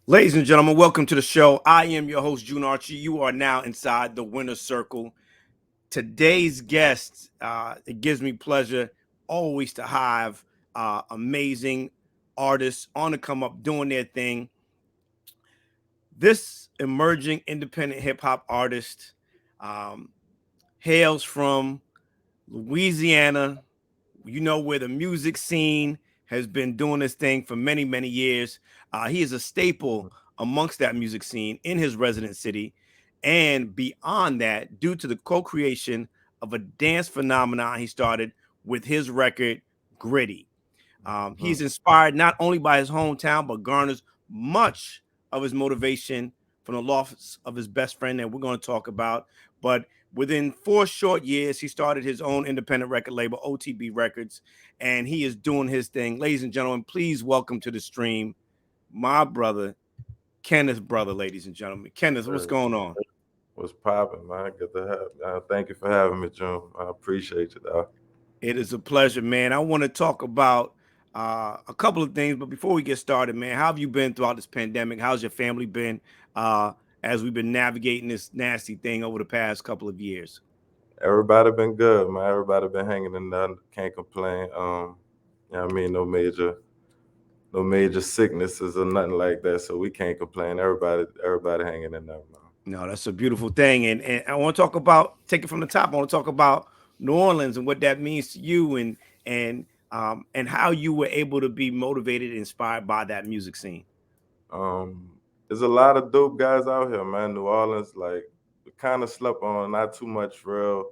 Ladies and gentlemen, welcome to the show. I am your host, June Archie. You are now inside the winner's circle. Today's guest, it gives me pleasure always to have amazing artists on the come up doing their thing. This emerging independent hip hop artist um, hails from Louisiana, where the music scene has been doing this thing for many, many years. He is a staple amongst that music scene in his resident city. And beyond that, due to the co creation of a dance phenomenon he started with his record, Gritty. He's inspired not only by his hometown, but garners much of his motivation from the loss of his best friend that we're going to talk about. But within 4 short years, he started his own independent record label, OTB Records, and he is doing his thing. Ladies and gentlemen, please welcome to the stream my brother, Kenneth, brother, ladies and gentlemen. Kenneth, what's going on? What's popping, man? Good to have. Thank you for having me, June. I appreciate you, dog. It is a pleasure, man. I want to talk about a couple of things, but before we get started, man, how have you been throughout this pandemic? How's your family been uh, as we've been navigating this nasty thing over the past couple of years? Everybody been good, man. Everybody been hanging in there. Can't complain. No major sicknesses or nothing like that. So we can't complain. Everybody hanging in there, man. No, that's a beautiful thing, and I want to talk about take it from the top. I want to talk about New Orleans and what that means to you, and how you were able to be motivated, inspired by that music scene. Um, there's a lot of dope guys out here, man. New Orleans, like, kind of slept on. Not too much real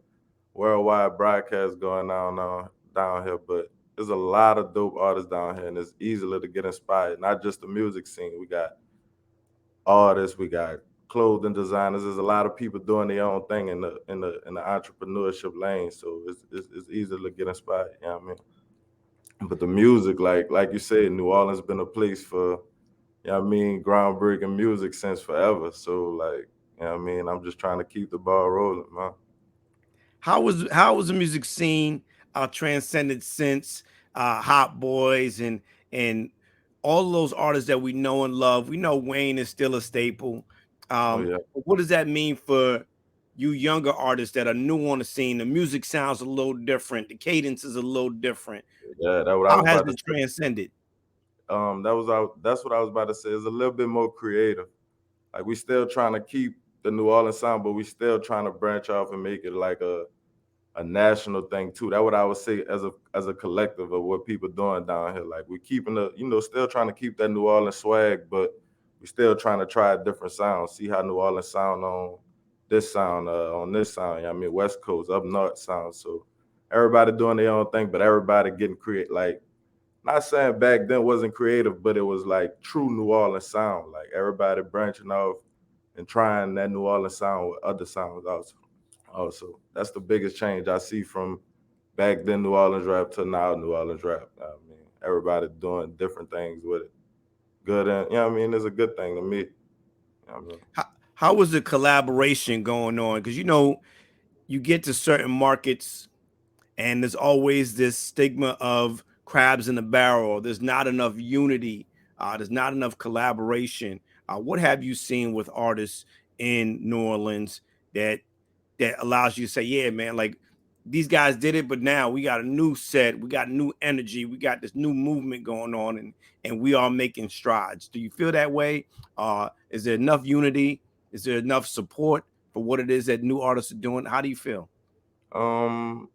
worldwide broadcast going on down here, but there's a lot of dope artists down here, and it's easily to get inspired. Not just the music scene. We got artists, we got clothing designers. There's a lot of people doing their own thing in the entrepreneurship lane, so it's easy to get inspired. You know what I mean? But the music, like you said, New Orleans been a place for, you know what I mean, groundbreaking music since forever. So, like, you know what I mean, I'm just trying to keep the ball rolling, man. How was the music scene transcended since Hot Boys and all of those artists that we know and love? We know Wayne is still a staple. Oh yeah, What does that mean for you younger artists that are new on the scene? The music sounds a little different. The cadence is a little different. yeah, that's what I How was has about to it say. transcended? That's what I was about to say. It's a little bit more creative. Like, we still trying to keep the New Orleans sound, but we still trying to branch off and make it like a national thing too. That's what I would say as a collective of what people doing down here. Like, we keeping still trying to keep that New Orleans swag, but we still trying to try a different sound. See how New Orleans sound on this sound. You know what I mean, West Coast, up north sound. So everybody doing their own thing, but everybody getting create. Like, not saying back then wasn't creative, but it was like true New Orleans sound. Like, everybody branching off and trying that New Orleans sound with other sounds also. That's the biggest change I see from back then New Orleans rap to now New Orleans rap. I mean, everybody doing different things with it. Good, and you know what I mean, it's a good thing to me. You know what I mean? How was the collaboration going on? Because you get to certain markets and there's always this stigma of crabs in the barrel. There's not enough unity. There's not enough collaboration. What have you seen with artists in New Orleans that allows you to say, yeah, man, like these guys did it, but now we got a new set, we got new energy, we got this new movement going on, and we are making strides. Do you feel that way? Is there enough unity? Is there enough support for what it is that new artists are doing? How do you feel?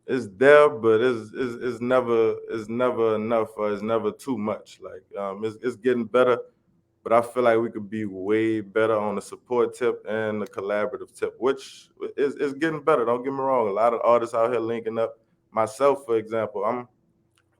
It's there, but it's never enough. Or it's never too much. Like, it's getting better, but I feel like we could be way better on the support tip and the collaborative tip, which is getting better. Don't get me wrong. A lot of artists out here linking up. Myself, for example, I'm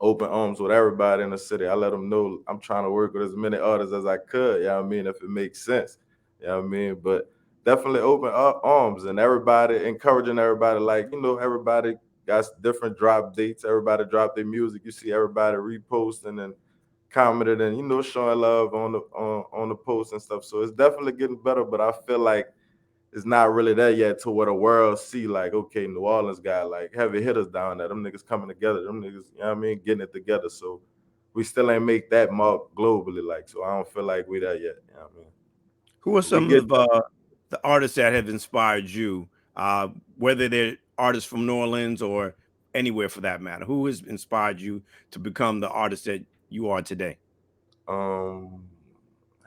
open arms with everybody in the city. I let them know I'm trying to work with as many artists as I could. You know what I mean? If it makes sense. You know what I mean? But definitely open up arms and everybody encouraging everybody. Like, everybody got different drop dates. Everybody drop their music. You see everybody reposting and commented and showing love on the post and stuff. So it's definitely getting better. But I feel like it's not really there yet to where the world see, like, okay, New Orleans got like heavy hitters down there. Them niggas coming together. Them niggas, you know what I mean, getting it together. So we still ain't make that mark globally. Like, so I don't feel like we there yet. You know what I mean? Who are But we some get of there. the artists that have inspired you, whether they're artists from New Orleans or anywhere for that matter? Who has inspired you to become the artist that you are today? Um,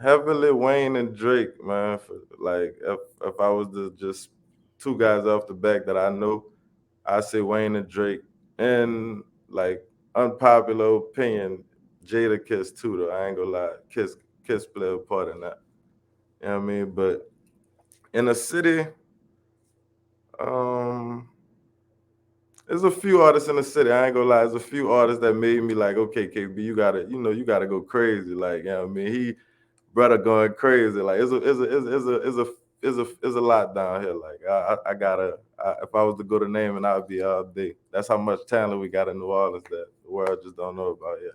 Heavily Wayne and Drake, man. For, like, if I was to just two guys off the back that I know, I say Wayne and Drake. And like unpopular opinion, Jada Kiss too. Though I ain't gonna lie, Kiss play a part in that. You know what I mean? But in a city, um, there's a few artists in the city. I ain't gonna lie. There's a few artists that made me like, okay, KB, you gotta go crazy. Like, you know what I mean? He brother going crazy. Like, it's a lot down here. Like, if I was to go to name and I'd be all day. That's how much talent we got in New Orleans that the world just don't know about yet.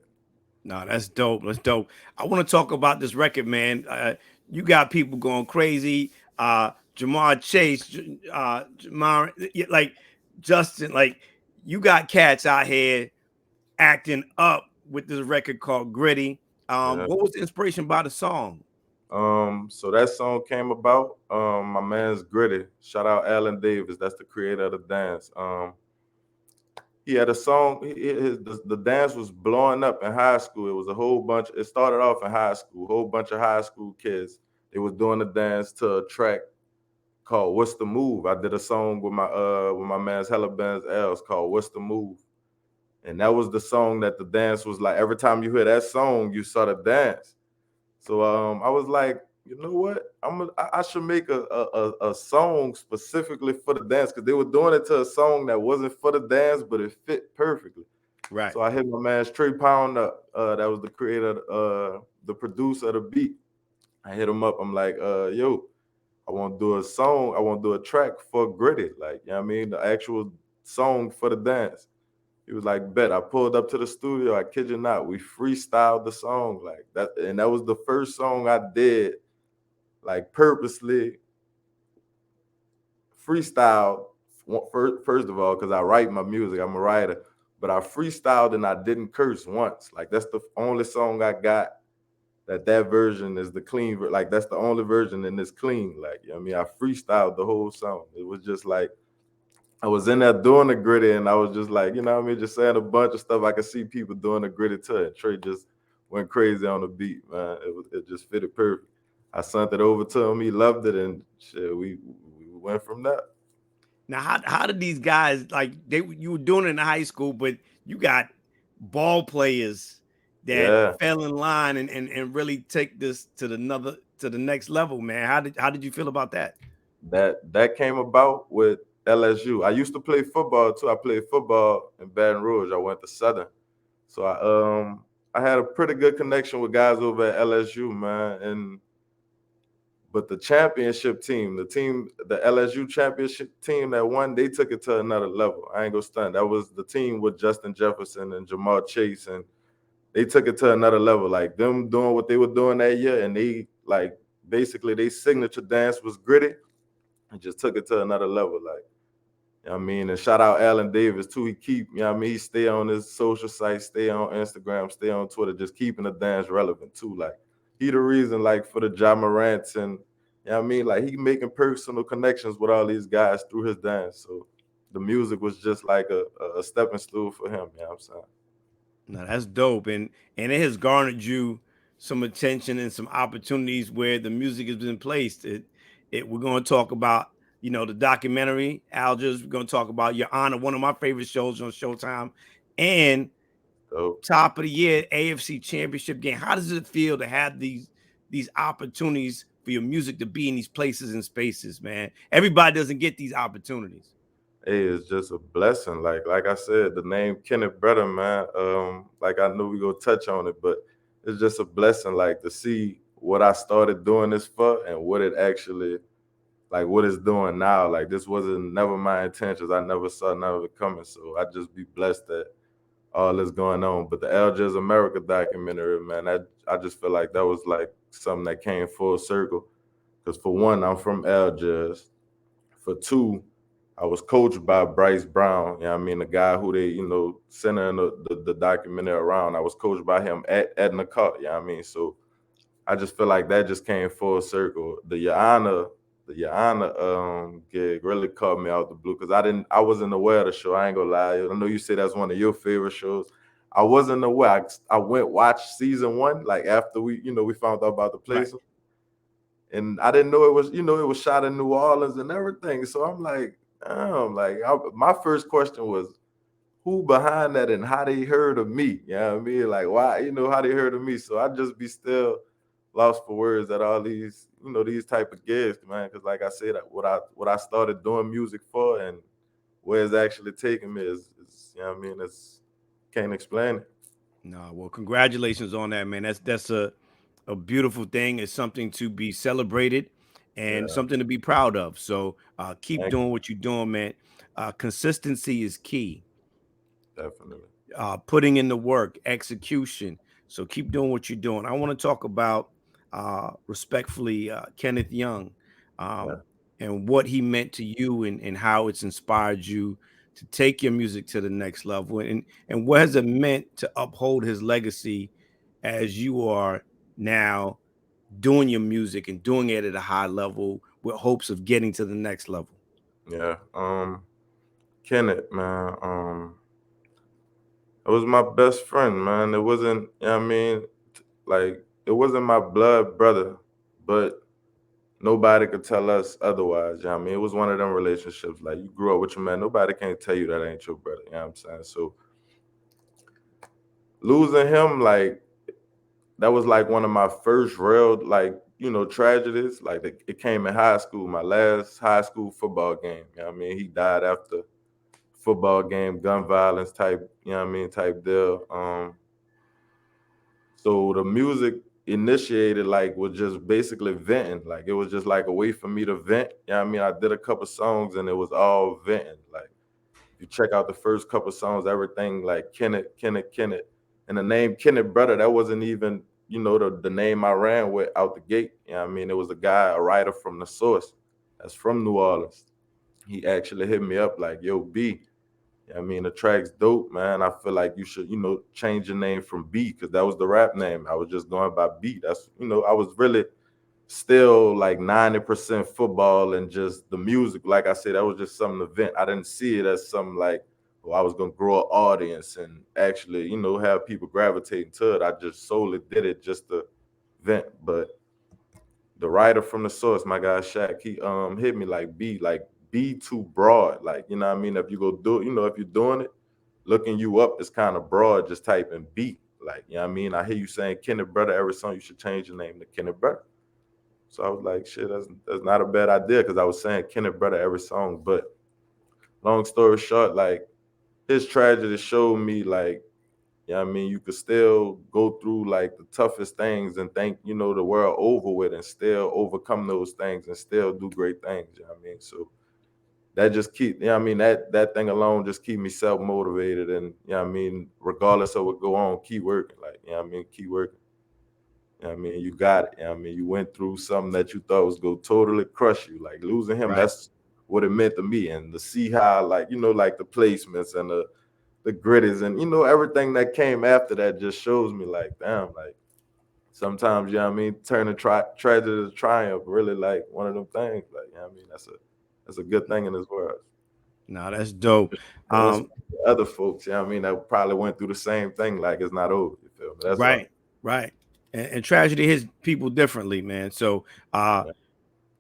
No, that's dope. That's dope. I want to talk about this record, man. You got people going crazy. Jamar Chase, Jamar, like Justin, like you got cats out here acting up with this record called Gritty. Yeah. What was the inspiration by the song? So that song came about. My man's Gritty. Shout out Alan Davis. That's the creator of the dance. He had a song. The dance was blowing up in high school. It was a whole bunch. It started off in high school. A whole bunch of high school kids. They was doing the dance to a track called "What's the Move." I did a song with my man's Hella Benz Els called "What's the Move," and that was the song that the dance was like. Every time you hear that song, you saw the dance. So I was like, you know what? I should make a song specifically for the dance because they were doing it to a song that wasn't for the dance, but it fit perfectly. Right. So I hit my man Trey Pound up. That was the creator, the producer of the beat. I hit him up. I'm like, yo, I want to do a song. I want to do a track for Gritty. Like, you know what I mean? The actual song for the dance. He was like, bet. I pulled up to the studio. I kid you not. We freestyled the song like that. And that was the first song I did, like purposely freestyled. First of all, because I write my music. I'm a writer. But I freestyled and I didn't curse once. Like, that's the only song I got that version is the clean. Like, that's the only version and it's clean. Like, you know what I mean? I freestyled the whole song. It was just like, I was in there doing the Gritty, and I was just like, you know what I mean, just saying a bunch of stuff. I could see people doing the Gritty too. And Trey just went crazy on the beat, man. It just fitted perfect. I sent it over to him. He loved it, and shit, we went from that. Now, how did these guys like you were doing it in high school, but you got ball players that Yeah, fell in line and really take this to the next level, man. How did you feel about that? that came about with LSU. I used to play football too. I played football in Baton Rouge. I went to Southern, so I had a pretty good connection with guys over at LSU, man, and but the championship team, the LSU championship team that won, they took it to another level. I ain't gonna stunt. That was the team with Justin Jefferson and Jamar Chase, and they took it to another level. Like, them doing what they were doing that year, and they like basically their signature dance was Gritty, and just took it to another level. Like, you know what I mean? And shout out Alan Davis too. He keep, you know what I mean? He stay on his social sites, stay on Instagram, stay on Twitter, just keeping the dance relevant too. Like, he the reason, like, for the Ja Morants and, you know what I mean? Like, he making personal connections with all these guys through his dance. So the music was just like a stepping stool for him, you know what I'm saying? No, that's dope, and it has garnered you some attention and some opportunities where the music has been placed. We're going to talk about the documentary Algiers. We're going to talk about Your Honor, one of my favorite shows on Showtime, and So top of the year AFC Championship game. How does it feel to have these opportunities for your music to be in these places and spaces, man? Everybody doesn't get these opportunities. hey, it's just a blessing. Like I said, the name Kenneth Brother, man. Like, I know we gonna touch on it, but it's just a blessing, like, to see what I started doing this for and what it actually, like, what it's doing now. Like, this wasn't never my intentions. I never saw none of it coming. So I just be blessed that all this going on. But the Algiers America documentary, man, I just feel like that was like something that came full circle. Because for one, I'm from Algiers. For two, I was coached by Bryce Brown. You know what I mean? The guy who they, centering the documentary around. I was coached by him at Nakat. You know what I mean? So I just feel like that just came full circle. The Yana gig really caught me out the blue because I wasn't aware of the show. I ain't gonna lie. I know you say that's one of your favorite shows. I wasn't aware. I went watch season one like after we found out about the Right. place, and I didn't know it was shot in New Orleans and everything. So I'm like, my first question was who behind that and how they heard of me. You know what I mean? Like why, how they heard of me. So I just be still lost for words at all these type of gigs, man. Cause like I said, what I started doing music for and where it's actually taking me is it's can't explain it. No, well, congratulations on that, man. That's a beautiful thing. It's something to be celebrated and Yeah, something to be proud of. So keep thank doing what you're doing, man. Consistency is key. you, definitely. Putting in the work, execution. So keep doing what you're doing. I want to talk about respectfully Kenneth Young Yeah, um, and what he meant to you and how it's inspired you to take your music to the next level and what has it meant to uphold his legacy as you are now doing your music and doing it at a high level with hopes of getting to the next level. yeah. Kenneth, man. It was my best friend, man. It wasn't, like it wasn't my blood brother, but nobody could tell us otherwise. You know what I mean? It was one of them relationships. Like you grew up with your man, nobody can tell you that ain't your brother. You know what I'm saying? So losing him, like that was like one of my first real tragedies. Like it came in high school, my last high school football game. You know what I mean? He died after football game, gun violence type, type deal. So the music initiated like was just basically venting. Like it was just like a way for me to vent. You know what I mean? I did a couple songs and it was all venting. Like if you check out the first couple songs, everything like Kenneth. And the name Kenneth Brother, that wasn't even, the name I ran with out the gate. You know what I mean? It was a guy, a writer from the source that's from New Orleans. He actually hit me up like, yo, B, I mean, the track's dope, man. I feel like you should, change your name from B because that was the rap name. I was just going by B. I was really still like 90% football and just the music. Like I said, that was just something to vent. I didn't see it as something like, oh, I was going to grow an audience and actually, have people gravitating to it. I just solely did it just to vent. But the writer from the source, my guy Shaq, he hit me like be too broad. Like, you know what I mean? If you go do if you're doing it, looking you up is kind of broad, just typing beat. Like, you know what I mean? I hear you saying Kenneth Brother every song, you should change your name to Kenneth Brother. So I was like, shit, that's not a bad idea because I was saying Kenneth Brother every song. But long story short, like his tragedy showed me like, you know what I mean, you could still go through like the toughest things and think, the world over with and still overcome those things and still do great things. You know what I mean? So that just that thing alone just keep me self motivated and regardless of what go on, keep working. Like, keep working. You got it. You went through something that you thought was gonna totally crush you. Like losing him, Right. that's what it meant to me. And to see how like, like the placements and the gritties and everything that came after that just shows me like, damn, like sometimes, turning tragedy to triumph really like one of them things. Like, that's a good thing in this world. No, that's dope. And Um, other folks, that probably went through the same thing, like it's not over. You feel me? That's all. right, right. And tragedy hits people differently, man. So Yeah,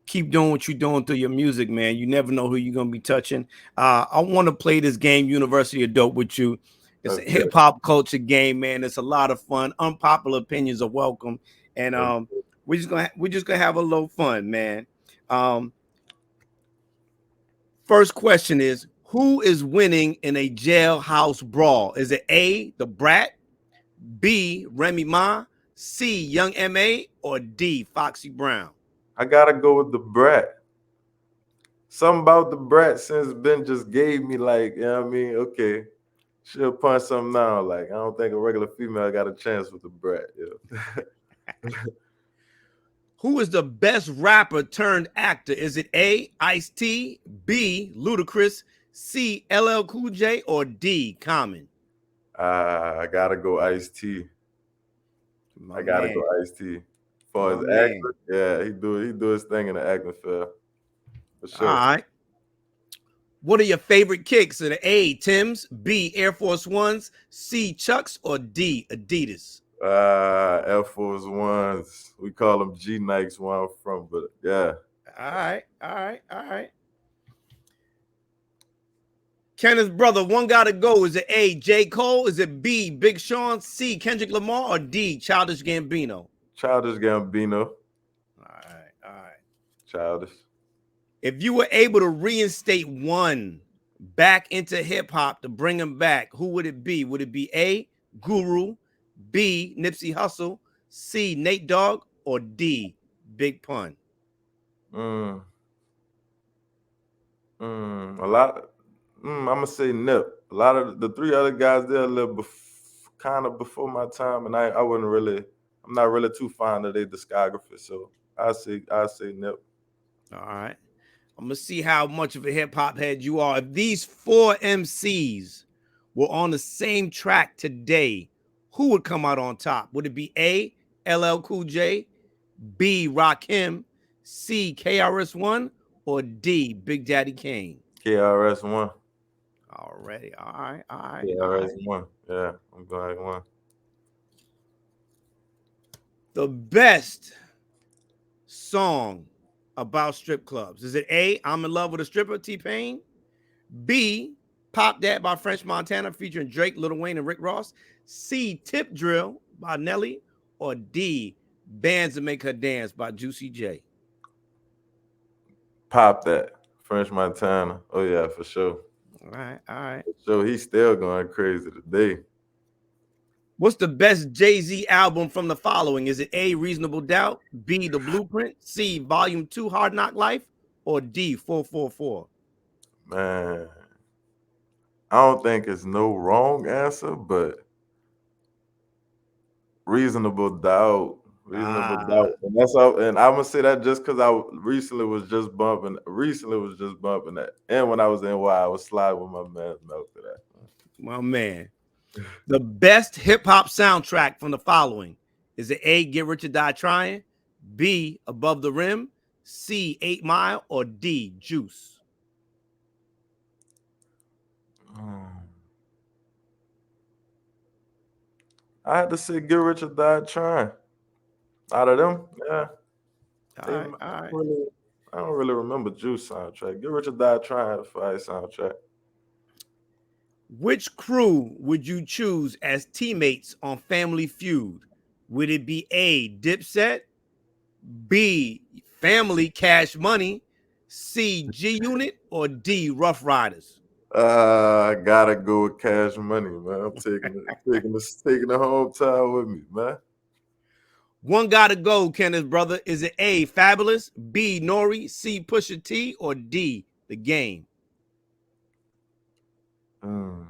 keep doing what you're doing through your music, man. You never know who you're gonna be touching. I want to play this game, University of Dope, with you. It's a okay. hip hop culture game, man. It's a lot of fun. Unpopular opinions are welcome, and Okay. we're just gonna have a little fun, man. Um, First question is, who is winning in a jailhouse brawl? Is it A, the Brat, B, Remy Ma, C, Young M.A., or D, Foxy Brown? I gotta go with the brat. Something about the brat since Ben just gave me like, okay. She'll punch something now. Like, I don't think a regular female got a chance with the brat. Yeah. Who is the best rapper turned actor? Is it A, Ice-T, B, Ludacris, C, LL Cool J, or D, Common? I gotta go Ice T. My I gotta man, go Ice T. For my his man. acting, yeah, he do his thing in the acting field for All sure. right. What are your favorite kicks? Are the A, Tim's, B, Air Force Ones, C, Chucks, or D, Adidas? Air Force Ones. We call them G Nikes where I'm from, but yeah. All right, all right, all right. Kenneth's brother, one gotta go. Is it A, J. Cole? Is it B, Big Sean? C, Kendrick Lamar? Or D, Childish Gambino? Childish Gambino. All right, all right. Childish. If you were able to reinstate one back into hip hop to bring him back, who would it be? Would it be A, Guru, B, Nipsey Hussle, C, Nate Dogg, or D, Big Pun? Mm, a lot. I'm gonna say Nip. A lot of the three other guys they're a little kind of before my time, and I wouldn't really. I'm not really too fond of their discography, so I say Nip. All right. I'm gonna see how much of a hip hop head you are. If these four MCs were on the same track today, who would come out on top? Would it be A, LL Cool J, B, Rakim, C, KRS-One, or D, Big Daddy Kane? KRS-One. Already. All right. All right. All right. KRS-One. Yeah, I'm going one. The best song about strip clubs. Is it A, I'm in love with a stripper, T-Pain? B, Pop That by French Montana featuring Drake, Lil Wayne, and Rick Ross? C, Tip Drill by Nelly? Or D, Bands That Make Her Dance by Juicy J? Pop that. French Montana. Oh yeah, for sure. All right, all right. For sure. He's still going crazy today. What's the best Jay-Z album from the following? Is it A, Reasonable Doubt, B, The Blueprint, C, Volume 2, Hard Knock Life, or D, 444? Man. I don't think it's no wrong answer, but reasonable doubt. Reasonable Ah, doubt. And that's all and I'm gonna say that just because I recently was just bumping that. And when I was in Y, I was sliding with my man's mouth to that. my man. The best hip hop soundtrack from the following: is it A, Get Rich or Die Trying, B, Above the Rim, C, 8 Mile, or D, Juice? Mm. I had to say Get Rich or Die Trying. Out of them, yeah. All Hey, right, all right. I don't really remember Juice soundtrack. Get Rich or Die Trying Fire soundtrack. Which crew would you choose as teammates on Family Feud? Would it be A, Dipset, B, Family Cash Money, C, G Unit, or D, Rough Riders? I gotta go with Cash Money, man. I'm taking the hometown with me, man. One gotta go, Kenneth, brother. Is it A, Fabulous, B, Nori, C, Pusha T, or D, The Game? Mm.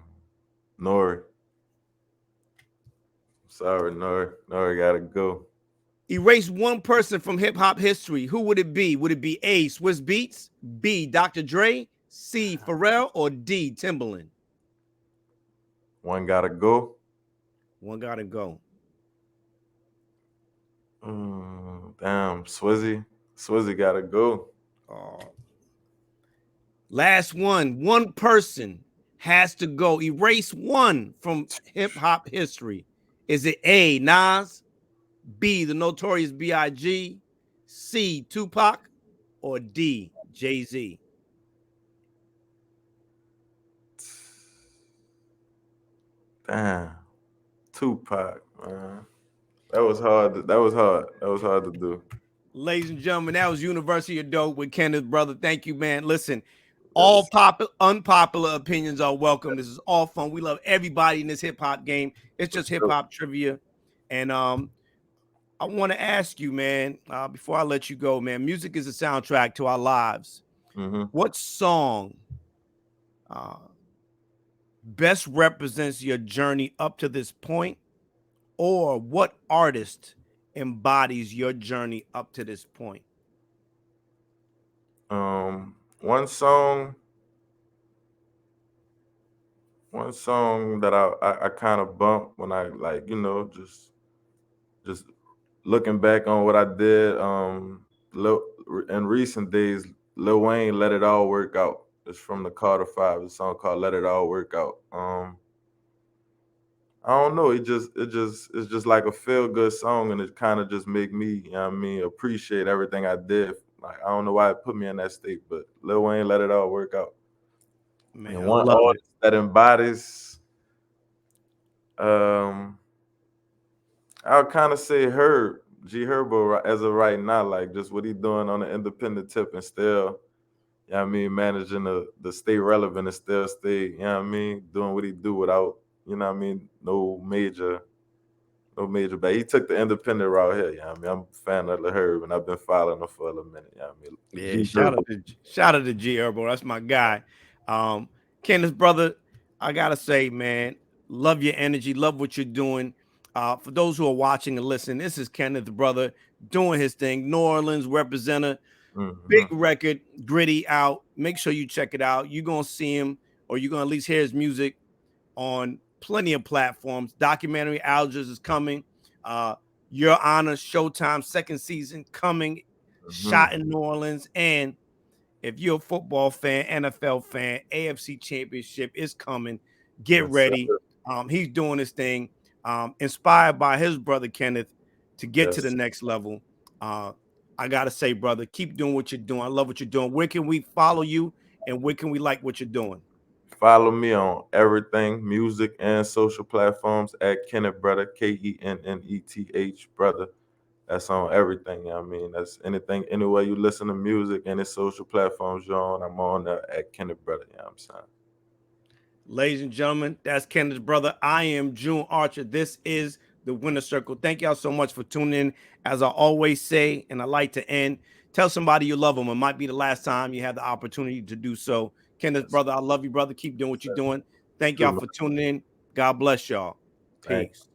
Nori. Sorry, Nori. Nori gotta go. Erase one person from hip hop history. Who would it be? Would it be A, Swiss Beats, B, Dr. Dre, C, Pharrell, or D, Timbaland? One gotta go. One gotta go. Damn, Swizzy. Swizzy gotta go. Oh. Last one. One person has to go. Erase one from hip hop history. Is it A, Nas, B, the Notorious B.I.G., C, Tupac, or D, Jay-Z? Damn. Tupac, man. That was hard. That was hard. That was hard to do. Ladies and gentlemen, that was University of Dope with Kenneth, brother. Thank you, man. Listen, all Yes. unpopular opinions are welcome. This is all fun. We love everybody in this hip hop game. It's For just hip sure. hop trivia. And I want to ask you, man, before I let you go, man, music is a soundtrack to our lives. Mm-hmm. What song uh, best represents your journey up to this point, or what artist embodies your journey up to this point? One song, that I kind of bumped when I like, just looking back on what I did. Lil, in recent days, Lil Wayne, "Let It All Work Out." It's from the Carter Five. It's a song called "Let It All Work Out." I don't know. It's just like a feel good song, and it kind of just make me, appreciate everything I did. Like I don't know why it put me in that state, but Lil Wayne, "Let It All Work Out." Man, And I one love it. artist that embodies, um, I'll kind of say Herbo as of right now, like just what he doing on the independent tip and still, managing the stay relevant and still stay, doing what he do without, no major, but he took the independent route here. I'm a fan of the Herb, and I've been following him for a little minute. Yeah, G Herbo. shout out to G Herbo. That's my guy. Um, Kenneth, brother, I gotta say, man, love your energy, love what you're doing. For those who are watching and listening, this is Kenneth, brother, doing his thing. New Orleans representative, big Hmm. record, gritty out. Make sure you check it out. You're gonna see him, or you're gonna at least hear his music on plenty of platforms. Documentary Algiers is coming. Uh, Your Honor, Showtime second season coming, Hmm. shot in New Orleans. And if you're a football fan, NFL fan, AFC Championship is coming. Get Yes, sir. ready. He's doing his thing. Inspired by his brother Kenneth to get to the Yes. next level. Uh, I gotta say, brother, keep doing what you're doing. I love what you're doing. Where can we follow you, and where can we like what you're doing? Follow me on everything, music and social platforms at Kenneth Brother, Kenneth Brother. That's on everything. That's anything, anywhere you listen to music, any social platforms you're on, I'm on there at Kenneth Brother. You know what I'm saying? Ladies and gentlemen, that's Kenneth's brother. I am June Archer. This is the Winner Circle. Thank y'all so much for tuning in. As I always say, and I like to end, tell somebody you love them. It might be the last time you have the opportunity to do so. Kenneth's Yes, brother, I love you, brother. Keep doing what you're doing. Thank too, y'all man. for tuning in. God bless y'all. Thank Peace.